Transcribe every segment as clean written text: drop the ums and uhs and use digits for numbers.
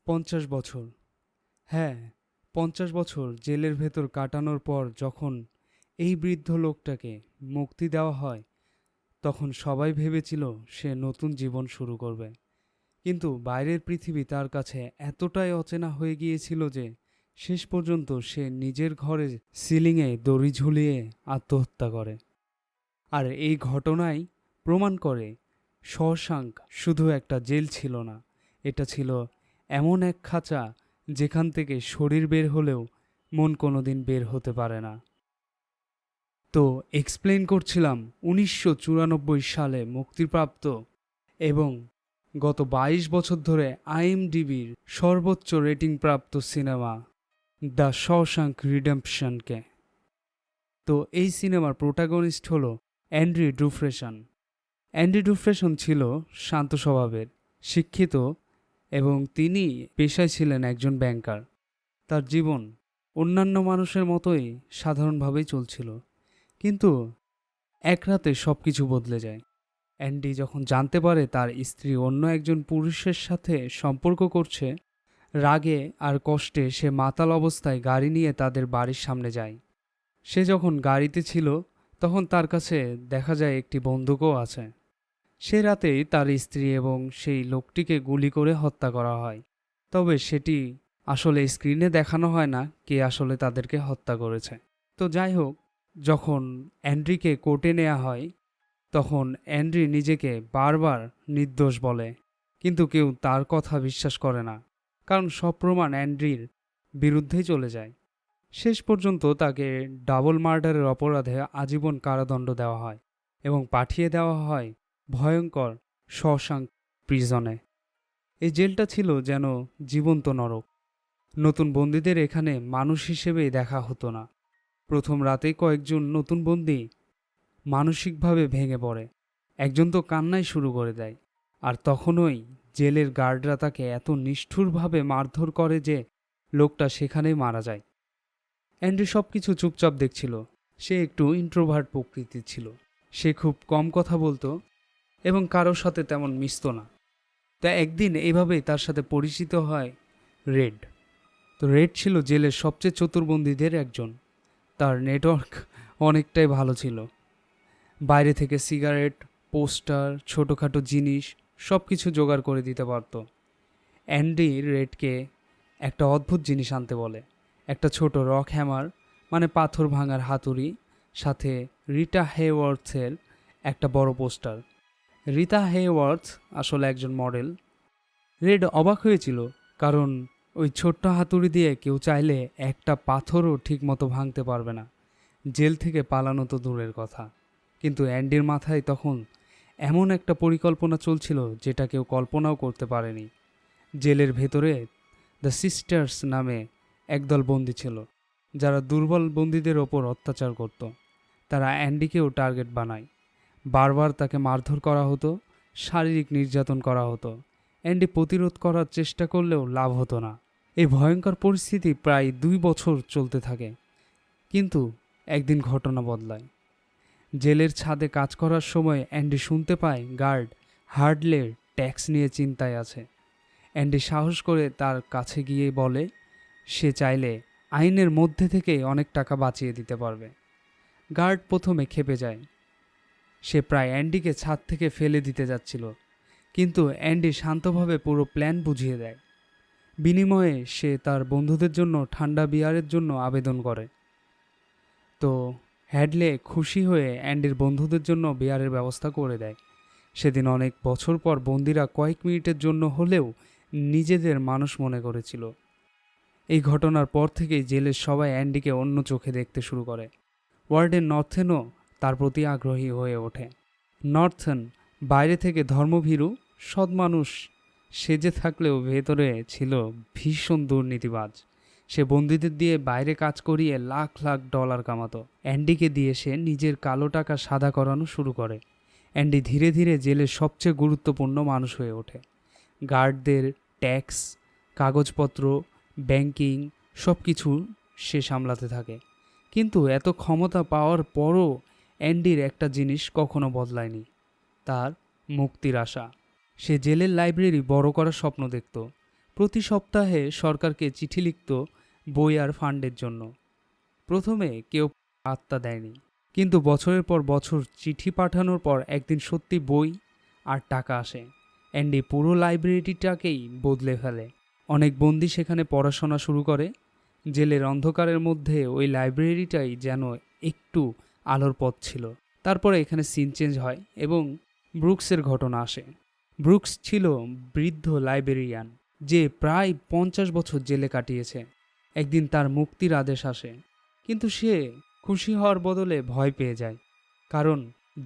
৫০ বছর। হ্যাঁ, ৫০ বছর জেলের ভেতর কাটানোর পর যখন এই বৃদ্ধ লোকটাকে মুক্তি দেওয়া হয়, তখন সবাই ভেবেছিল সে নতুন জীবন শুরু করবে। কিন্তু বাইরের পৃথিবী তার কাছে এতটাই অচেনা হয়ে গিয়েছিল যে শেষ পর্যন্ত সে নিজের ঘরে সিলিংয়ে দড়ি ঝুলিয়ে আত্মহত্যা করে। আর এই ঘটনাই প্রমাণ করে শশাঙ্ক শুধু একটা জেল ছিল না, এটা ছিল এমন এক খাঁচা যেখান থেকে শরীর বের হলেও মন কোনোদিন বের হতে পারে না। তো এক্সপ্লেইন করছিলাম ১৯৯৪ সালে মুক্তিপ্রাপ্ত এবং গত ২২ বছর ধরে আইএমডিবির সর্বোচ্চ রেটিং প্রাপ্ত সিনেমা দ্য শশাঙ্ক রিডেম্পশনকে। তো এই সিনেমার প্রোটাগনিস্ট হলো অ্যান্ড্রি ডুফ্রেশন। অ্যান্ড্রি ডুফ্রেশন ছিল শান্ত স্বভাবের, শিক্ষিত এবং তিনি পেশায় ছিলেন একজন ব্যাংকার। তার জীবন অন্যান্য মানুষের মতোই সাধারণভাবেই চলছিল, কিন্তু এক রাতে সব কিছু বদলে যায়। অ্যান্ডি যখন জানতে পারে তার স্ত্রী অন্য একজন পুরুষের সাথে সম্পর্ক করছে, রাগে আর কষ্টে সে মাতাল অবস্থায় গাড়ি নিয়ে তাদের বাড়ির সামনে যায়। সে যখন গাড়িতে ছিল তখন তার কাছে দেখা যায় একটি বন্দুকও আছে। সে রাতেই তার স্ত্রী এবং সেই লোকটিকে গুলি করে হত্যা করা হয়, তবে সেটি আসলে স্ক্রিনে দেখানো হয় না কে আসলে তাদেরকে হত্যা করেছে। তো যাই হোক, যখন অ্যান্ড্রিকে কোর্টে নেওয়া হয় তখন অ্যান্ড্রি নিজেকে বারবার নির্দোষ বলে, কিন্তু কেউ তার কথা বিশ্বাস করে না, কারণ সব প্রমাণ অ্যান্ড্রির বিরুদ্ধেই চলে যায়। শেষ পর্যন্ত তাকে ডাবল মার্ডারের অপরাধে আজীবন কারাদণ্ড দেওয়া হয় এবং পাঠিয়ে দেওয়া হয় ভয়ঙ্কর শশাঙ্ক প্রিজনে। এই জেলটা ছিল যেন জীবন্ত নরক। নতুন বন্দীদের এখানে মানুষ হিসেবেই দেখা হতো না। প্রথম রাতেই কয়েকজন নতুন বন্দী মানসিকভাবে ভেঙে পড়ে, একজন তো কান্নাই শুরু করে দেয়। আর তখনই জেলের গার্ডরা তাকে এত নিষ্ঠুরভাবে মারধর করে যে লোকটা সেখানেই মারা যায়। অ্যান্ড্রি সব কিছু চুপচাপ দেখছিল। সে একটু ইন্ট্রোভার্ট প্রকৃতির ছিল, সে খুব কম কথা বলতো এবং কারোর সাথে তেমন মিশত না। তা একদিন এইভাবেই তার সাথে পরিচিত হয় রেড। তো রেড ছিল জেলের সবচেয়ে চতুর বন্দীদের একজন। তার নেটওয়ার্ক অনেকটাই ভালো ছিল। বাইরে থেকে সিগারেট, পোস্টার, ছোটোখাটো জিনিস সব কিছু জোগাড় করে দিতে পারত। অ্যান্ডি রেডকে একটা অদ্ভুত জিনিস আনতে বলে, একটা ছোট রক হ্যামার, মানে পাথর ভাঙার হাতুড়ি, সাথে রিটা হেওয়ার্থের একটা বড় পোস্টার। রিতা হেওয়ার্থ আসলে একজন মডেল। রেড অবাক হয়েছিল, কারণ ওই ছোট্ট হাতুড়ি দিয়ে কেউ চাইলে একটা পাথরও ঠিকমতো ভাঙতে পারবে না, জেল থেকে পালানো তো দূরের কথা। কিন্তু অ্যান্ডির মাথায় তখন এমন একটা পরিকল্পনা চলছিল যেটা কেউ কল্পনাও করতে পারেনি। জেলের ভেতরে দ্য সিস্টার্স নামে একদল বন্দী ছিল, যারা দুর্বল বন্দীদের ওপর অত্যাচার করত। তারা অ্যান্ডিকেও টার্গেট বানায়। বারবার তাকে মারধর করা হতো, শারীরিক নির্যাতন করা হতো। অ্যান্ডি প্রতিরোধ করার চেষ্টা করলেও লাভ হতো না। এই ভয়ঙ্কর পরিস্থিতি প্রায় 2 বছর চলতে থাকে। কিন্তু একদিন ঘটনা বদলায়। জেলের ছাদে কাজ করার সময় অ্যান্ডি শুনতে পায় গার্ড হার্ডলের ট্যাক্স নিয়ে চিন্তায় আছে। অ্যান্ডি সাহস করে তার কাছে গিয়ে বলে সে চাইলে আইনের মধ্যে থেকে অনেক টাকা বাঁচিয়ে দিতে পারবে। গার্ড প্রথমে ক্ষেপে যায়। সে প্রায় অ্যান্ডিকে ছাদ থেকে ফেলে দিতে যাচ্ছিল, কিন্তু অ্যান্ডি শান্তভাবে পুরো প্ল্যান বুঝিয়ে দেয়। বিনিময়ে সে তার বন্ধুদের জন্য ঠান্ডা বিয়ারের জন্য আবেদন করে। তো হ্যাডলে খুশি হয়ে অ্যান্ডির বন্ধুদের জন্য বিয়ারের ব্যবস্থা করে দেয়। সেদিন অনেক বছর পর বন্দিরা কয়েক মিনিটের জন্য হলেও নিজেদের মানুষ মনে করেছিল। এই ঘটনার পর থেকেই জেলের সবাই অ্যান্ডিকে অন্য চোখে দেখতে শুরু করে। ওয়ার্ডেন নর্থেনও তার প্রতি আগ্রহী হয়ে ওঠে। নর্থেন বাইরে থেকে ধর্মভীরু, সৎ মানুষ সেজে থাকলেও ভেতরে ছিল ভীষণ দুর্নীতিবাজ। সে বন্দীদের দিয়ে বাইরে কাজ করিয়ে লাখ লাখ ডলার কামাতো। অ্যান্ডিকে দিয়ে সে নিজের কালো টাকা সাদা করানো শুরু করে। অ্যান্ডি ধীরে ধীরে জেলের সবচেয়ে গুরুত্বপূর্ণ মানুষ হয়ে ওঠে। গার্ডদের ট্যাক্স, কাগজপত্র, ব্যাংকিং সব কিছু সে সামলাতে থাকে। কিন্তু এত ক্ষমতা পাওয়ার পরও অ্যান্ডির একটা জিনিস কখনো বদলায়নি, তার মুক্তির আশা। সে জেলের লাইব্রেরি বড় করার স্বপ্ন দেখত, প্রতি সপ্তাহে সরকারকে চিঠি লিখত বই আর ফান্ডের জন্য। প্রথমে কেউ পাত্তা দেয়নি, কিন্তু বছরের পর বছর চিঠি পাঠানোর পর একদিন সত্যি বই আর টাকা আসে। অ্যান্ডি পুরো লাইব্রেরিটাকেই বদলে ফেলে। অনেক বন্দী সেখানে পড়াশোনা শুরু করে। জেলের অন্ধকারের মধ্যে ওই লাইব্রেরিটাই যেন একটু আলোর পথ ছিল। তারপরে এখানে সিন চেঞ্জ হয় এবং ব্রুকসের ঘটনা আসে। ব্রুকস ছিল বৃদ্ধ লাইব্রেরিয়ান যে প্রায় 50 বছর জেলে কাটিয়েছে। একদিন তার মুক্তির আদেশ আসে, কিন্তু সে খুশি হওয়ার বদলে ভয় পেয়ে যায়, কারণ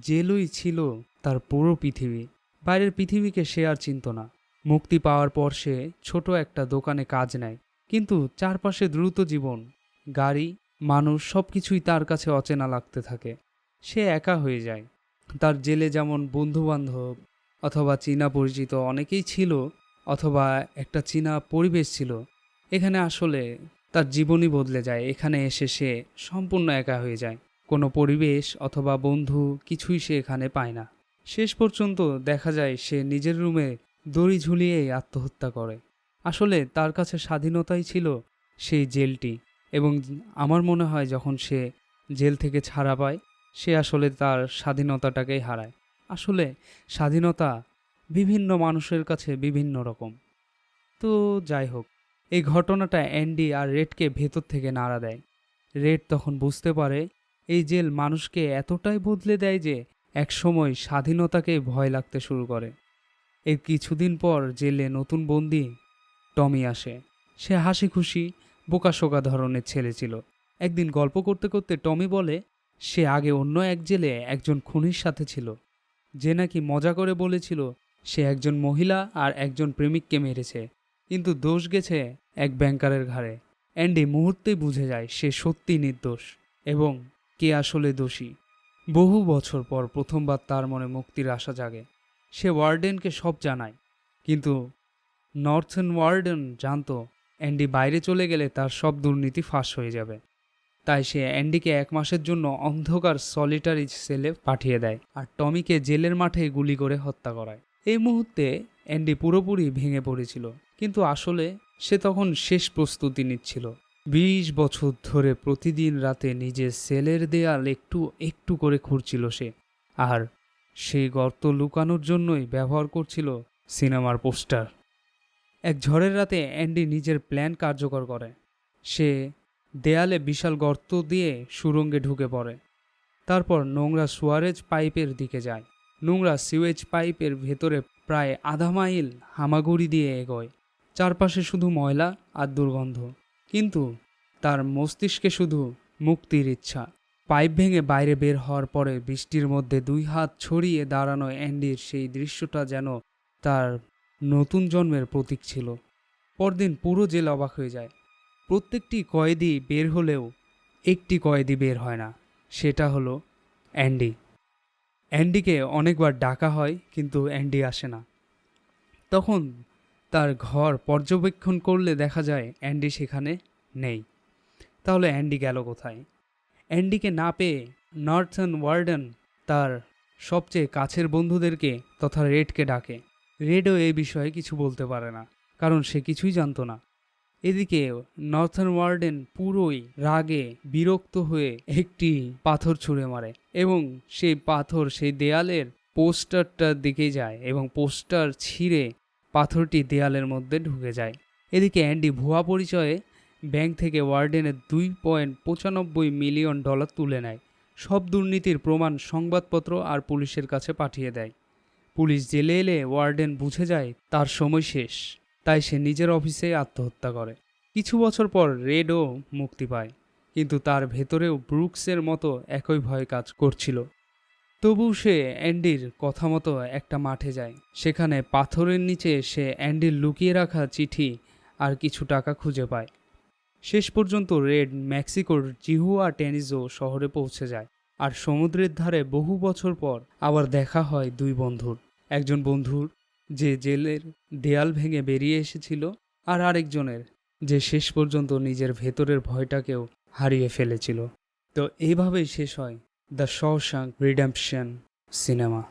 জেলই ছিল তার পুরো পৃথিবী। বাইরের পৃথিবীকে সে আর চিনত না। মুক্তি পাওয়ার পর সে ছোট একটা দোকানে কাজ নেয়, কিন্তু চারপাশে দ্রুত জীবন, গাড়ি, মানুষ সবকিছুই তার কাছে অচেনা লাগতে থাকে। সে একা হয়ে যায়। তার জেলে যেমন বন্ধুবান্ধব অথবা চীনা পরিচিত অনেকেই ছিল, অথবা একটা চীনা পরিবেশ ছিল, এখানে আসলে তার জীবনই বদলে যায়। এখানে এসে সে সম্পূর্ণ একা হয়ে যায়। কোনো পরিবেশ অথবা বন্ধু কিছুই সে এখানে পায় না। শেষ পর্যন্ত দেখা যায় সে নিজের রুমে দড়ি ঝুলিয়েই আত্মহত্যা করে। আসলে তার কাছে স্বাধীনতাই ছিল সেই জেলটি, এবং আমার মনে হয় যখন সে জেল থেকে ছাড়া পায় সে আসলে তার স্বাধীনতাটাকেই হারায়। আসলে স্বাধীনতা বিভিন্ন মানুষের কাছে বিভিন্ন রকম। তো যাই হোক, এই ঘটনাটা অ্যান্ডি আর রেডকে ভেতর থেকে নাড়া দেয়। রেড তখন বুঝতে পারে এই জেল মানুষকে এতটাই বদলে দেয় যে একসময় স্বাধীনতাকে ভয় লাগতে শুরু করে। এর কিছুদিন পর জেলে নতুন বন্দি টমি আসে। সে হাসি খুশি বোকাশোকা ধরনের ছেলে ছিল। একদিন গল্প করতে করতে টমি বলে সে আগে অন্য এক জেলে একজন খুনির সাথে ছিল, যে নাকি মজা করে বলেছিল সে একজন মহিলা আর একজন প্রেমিককে মেরেছে, কিন্তু দোষ গেছে এক ব্যাংকারের ঘাড়ে। অ্যান্ডি মুহূর্তেই বুঝে যায় সে সত্যি নির্দোষ এবং কে আসলে দোষী। বহু বছর পর প্রথমবার তার মনে মুক্তির আশা জাগে। সে ওয়ার্ডেনকে সব জানায়, কিন্তু নর্থন ওয়ার্ডেন জানতো অ্যান্ডি বাইরে চলে গেলে তার সব দুর্নীতি ফাঁস হয়ে যাবে। তাই সে অ্যান্ডিকে 1 মাসের জন্য অন্ধকার সলিটারি সেলে পাঠিয়ে দেয় আর টমিকে জেলের মাঠে গুলি করে হত্যা করায়। এই মুহূর্তে অ্যান্ডি পুরোপুরি ভেঙে পড়েছিল, কিন্তু আসলে সে তখন শেষ প্রস্তুতি নিচ্ছিল। 20 বছর ধরে প্রতিদিন রাতে নিজের সেলের দেয়াল একটু একটু করে খুঁড়ছিল সে, আর সেই গর্ত লুকানোর জন্যই ব্যবহার করছিল সিনেমার পোস্টার। এক ঝড়ের রাতে অ্যান্ডি নিজের প্ল্যান কার্যকর করে। সে দেয়ালে বিশাল গর্ত দিয়ে সুড়ঙ্গে ঢুকে পড়ে। তারপর নোংরা সুয়ারেজ পাইপের দিকে যায়। নোংরা সিওয়েজ পাইপের ভেতরে প্রায় আধা মাইল হামাগুড়ি দিয়ে এগোয়। চারপাশে শুধু ময়লা আর দুর্গন্ধ, কিন্তু তার মস্তিষ্কে শুধু মুক্তির ইচ্ছা। পাইপ ভেঙে বাইরে বের হওয়ার পরে বৃষ্টির মধ্যে 2 হাত ছড়িয়ে দাঁড়ানো অ্যান্ডির সেই দৃশ্যটা যেন তার নতুন জন্মের প্রতীক ছিল। পরদিন পুরো জেল অবাক হয়ে যায়। প্রত্যেকটি কয়েদি বের হলেও একটি কয়েদি বের হয় না, সেটা হলো অ্যান্ডি। অ্যান্ডিকে অনেকবার ডাকা হয়, কিন্তু অ্যান্ডি আসে না। তখন তার ঘর পর্যবেক্ষণ করলে দেখা যায় অ্যান্ডি সেখানে নেই। তাহলে অ্যান্ডি গেল কোথায়? অ্যান্ডিকে না পেয়ে নর্থন ওয়ার্ডেন তার সবচেয়ে কাছের বন্ধুদেরকে তথা রেডকে ডাকে। রেডও এই বিষয়ে কিছু বলতে পারে না, কারণ সে কিছুই জানতো না। এদিকে নর্থন ওয়ার্ডেন পুরোই রাগে বিরক্ত হয়ে একটি পাথর ছুঁড়ে মারে এবং সেই পাথর সেই দেয়ালের পোস্টারটার দিকে যায় এবং পোস্টার ছিঁড়ে পাথরটি দেয়ালের মধ্যে ঢুকে যায়। এদিকে অ্যান্ডি ভুয়া পরিচয়ে ব্যাংক থেকে ওয়ার্ডেনের $2.95 মিলিয়ন তুলে নেয়। সব দুর্নীতির প্রমাণ সংবাদপত্র আর পুলিশের কাছে পাঠিয়ে দেয়। পুলিশ জেলে এলে ওয়ার্ডেন বুঝে যায় তার সময় শেষ, তাই সে নিজের অফিসে আত্মহত্যা করে। কিছু বছর পর রেডও মুক্তি পায়, কিন্তু তার ভেতরেও ব্রুকসের মতো একই ভয় কাজ করছিল। তবু সে অ্যান্ডির কথা মতো একটা মাঠে যায়। সেখানে পাথরের নিচে সে অ্যান্ডির লুকিয়ে রাখা চিঠি আর কিছু টাকা খুঁজে পায়। শেষ পর্যন্ত রেড মেক্সিকোর জিহুয়া টেনিজো শহরে পৌঁছে যায়, আর সমুদ্রের ধারে বহু বছর পর আবার দেখা হয় 2 বন্ধুর। একজন বন্ধুর যে জেলের দেয়াল ভেঙে বেরিয়ে এসেছিল, আর আরেকজনের যে শেষ পর্যন্ত নিজের ভেতরের ভয়টাকেও হারিয়ে ফেলেছিল। তো এইভাবেই শেষ হয় দ্য শশাঙ্ক রিডেম্পশন সিনেমা।